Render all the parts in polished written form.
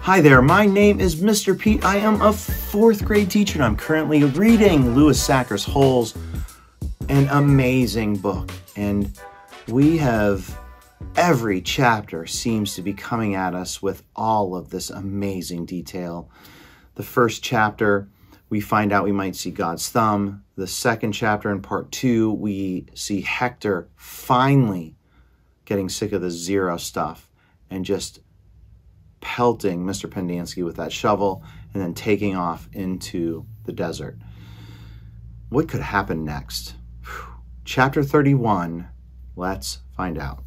Hi there, my name is Mr. Pete. I am a 4th grade teacher and I'm currently reading Louis Sachar's Holes, an amazing book. And we have, every chapter seems to be coming at us with all of this amazing detail. The first chapter, we find out we might see God's thumb. The second chapter in part 2, we see Hector finally getting sick of the Zero stuff and just pelting Mr. Pendanski with that shovel and then taking off into the desert. What could happen next? Chapter 31, let's find out.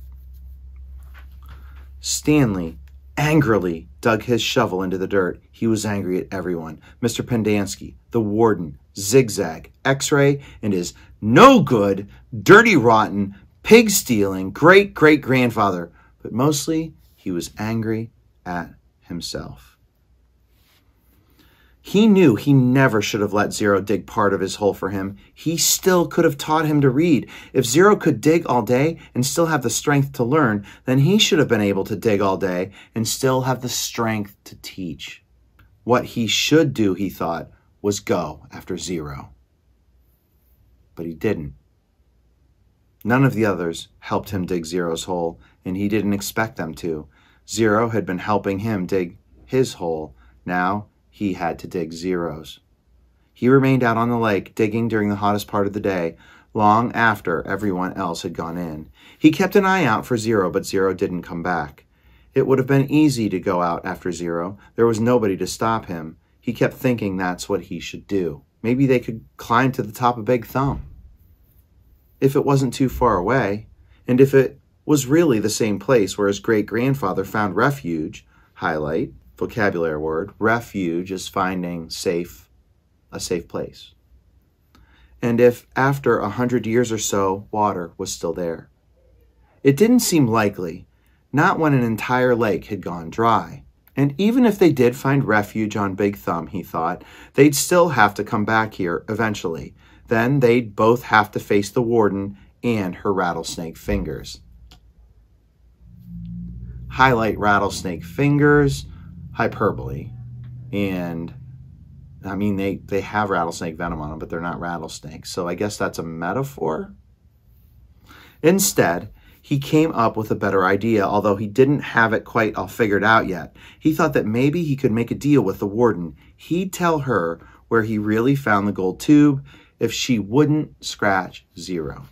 Stanley angrily dug his shovel into the dirt. He was angry at everyone. Mr. Pendanski, the warden, Zigzag, X-Ray, and his no good, dirty, rotten, pig-stealing great-great-grandfather. But mostly, he was angry at himself. He knew he never should have let Zero dig part of his hole for him. He still could have taught him to read. If Zero could dig all day and still have the strength to learn, then he should have been able to dig all day and still have the strength to teach. What he should do, he thought, was go after Zero. But he didn't. None of the others helped him dig Zero's hole, and he didn't expect them to. Zero had been helping him dig his hole. Now he had to dig Zero's. He remained out on the lake, digging during the hottest part of the day, long after everyone else had gone in. He kept an eye out for Zero, but Zero didn't come back. It would have been easy to go out after Zero. There was nobody to stop him. He kept thinking that's what he should do. Maybe they could climb to the top of Big Thumb. If it wasn't too far away, and if it was really the same place where his great-grandfather found refuge, highlight, vocabulary word, refuge is finding a safe place. And if after 100 years or so, water was still there. It didn't seem likely, not when an entire lake had gone dry. And even if they did find refuge on Big Thumb, he thought, they'd still have to come back here eventually. Then they'd both have to face the warden and her rattlesnake fingers. Highlight rattlesnake fingers, hyperbole. And, I mean, they have rattlesnake venom on them, but they're not rattlesnakes. So I guess that's a metaphor. Instead, he came up with a better idea, although he didn't have it quite all figured out yet. He thought that maybe he could make a deal with the warden. He'd tell her where he really found the gold tube if she wouldn't scratch Zero.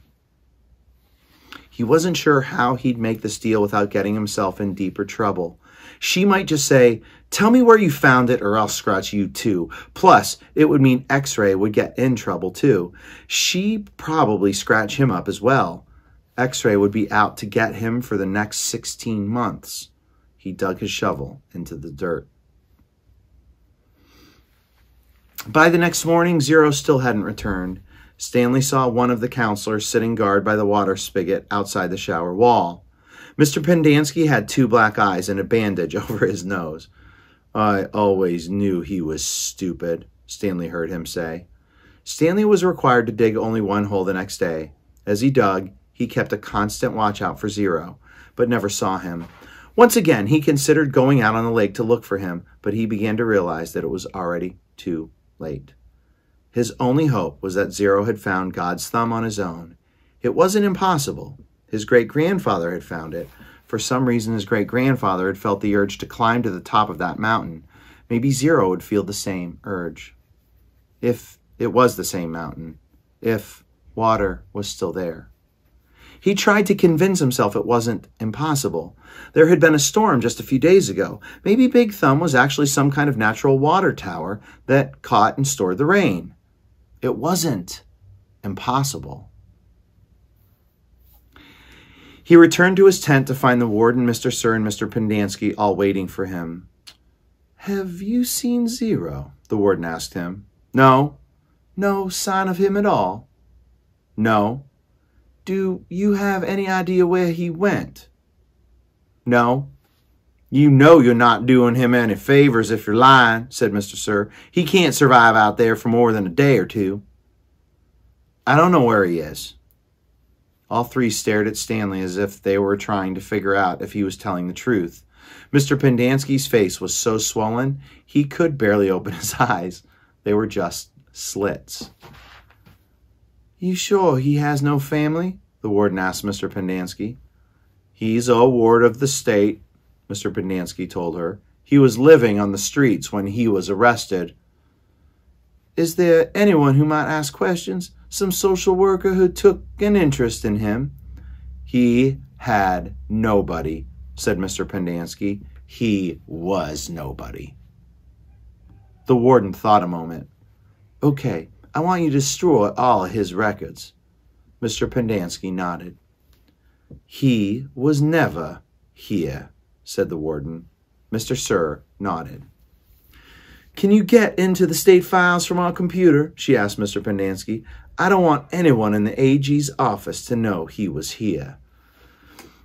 He wasn't sure how he'd make this deal without getting himself in deeper trouble. She might just say, "Tell me where you found it or I'll scratch you too." Plus, it would mean X-Ray would get in trouble too. She'd probably scratch him up as well. X-Ray would be out to get him for the next 16 months. He dug his shovel into the dirt. By the next morning, Zero still hadn't returned. Stanley saw one of the counselors sitting guard by the water spigot outside the shower wall. Mr. Pendanski had 2 black eyes and a bandage over his nose. "I always knew he was stupid," Stanley heard him say. Stanley was required to dig only one hole the next day. As he dug, he kept a constant watch out for Zero, but never saw him. Once again, he considered going out on the lake to look for him, but he began to realize that it was already too late. His only hope was that Zero had found God's thumb on his own. It wasn't impossible. His great-grandfather had found it. For some reason, his great-grandfather had felt the urge to climb to the top of that mountain. Maybe Zero would feel the same urge. If it was the same mountain. If water was still there. He tried to convince himself it wasn't impossible. There had been a storm just a few days ago. Maybe Big Thumb was actually some kind of natural water tower that caught and stored the rain. It wasn't impossible. He returned to his tent to find the warden, Mr. Sir, and Mr. Pendanski all waiting for him. "Have you seen Zero?" the warden asked him. "No." "No sign of him at all?" "No." "Do you have any idea where he went?" "No." "You know you're not doing him any favors if you're lying," said Mr. Sir. "He can't survive out there for more than a day or 2. "I don't know where he is." All 3 stared at Stanley as if they were trying to figure out if he was telling the truth. Mr. Pendanski's face was so swollen he could barely open his eyes. They were just slits. You sure he has no family? The warden asked Mr. Pendanski. He's a ward of the state, Mr. Pendanski told her. He was living on the streets when he was arrested. Is there anyone who might ask questions? Some social worker who took an interest in him? He had nobody, said Mr. Pendanski. He was nobody. The warden thought a moment. Okay, I want you to destroy all his records. Mr. Pendanski nodded. He was never here, said the warden. Mr. Sir nodded. Can you get into the state files from our computer? She asked Mr. Pendanski. I don't want anyone in the AG's office to know he was here.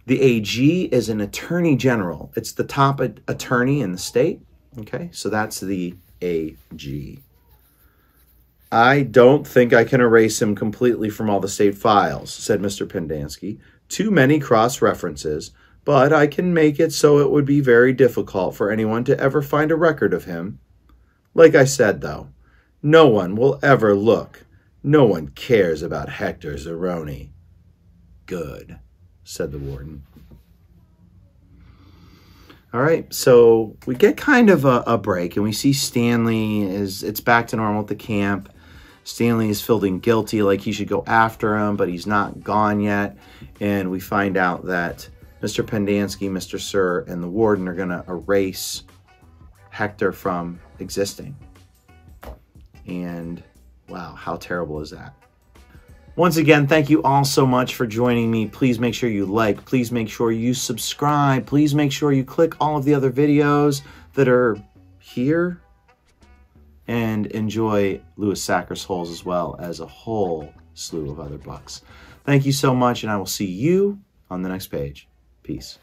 The AG is an attorney general. It's the top attorney in the state. Okay, so that's the AG. I don't think I can erase him completely from all the state files, said Mr. Pendanski. Too many cross-references, but I can make it so it would be very difficult for anyone to ever find a record of him. Like I said, though, no one will ever look. No one cares about Hector Zeroni. Good, said the warden. All right, so we get kind of a break, and we see Stanley it's back to normal at the camp. Stanley is feeling guilty, like he should go after him, but he's not gone yet. And we find out that Mr. Pendanski, Mr. Sir, and the warden are going to erase Hector from existing. And wow, how terrible is that? Once again, thank you all so much for joining me. Please make sure you like. Please make sure you subscribe. Please make sure you click all of the other videos that are here. And enjoy Louis Sachar's Holes as well as a whole slew of other books. Thank you so much, and I will see you on the next page. Peace.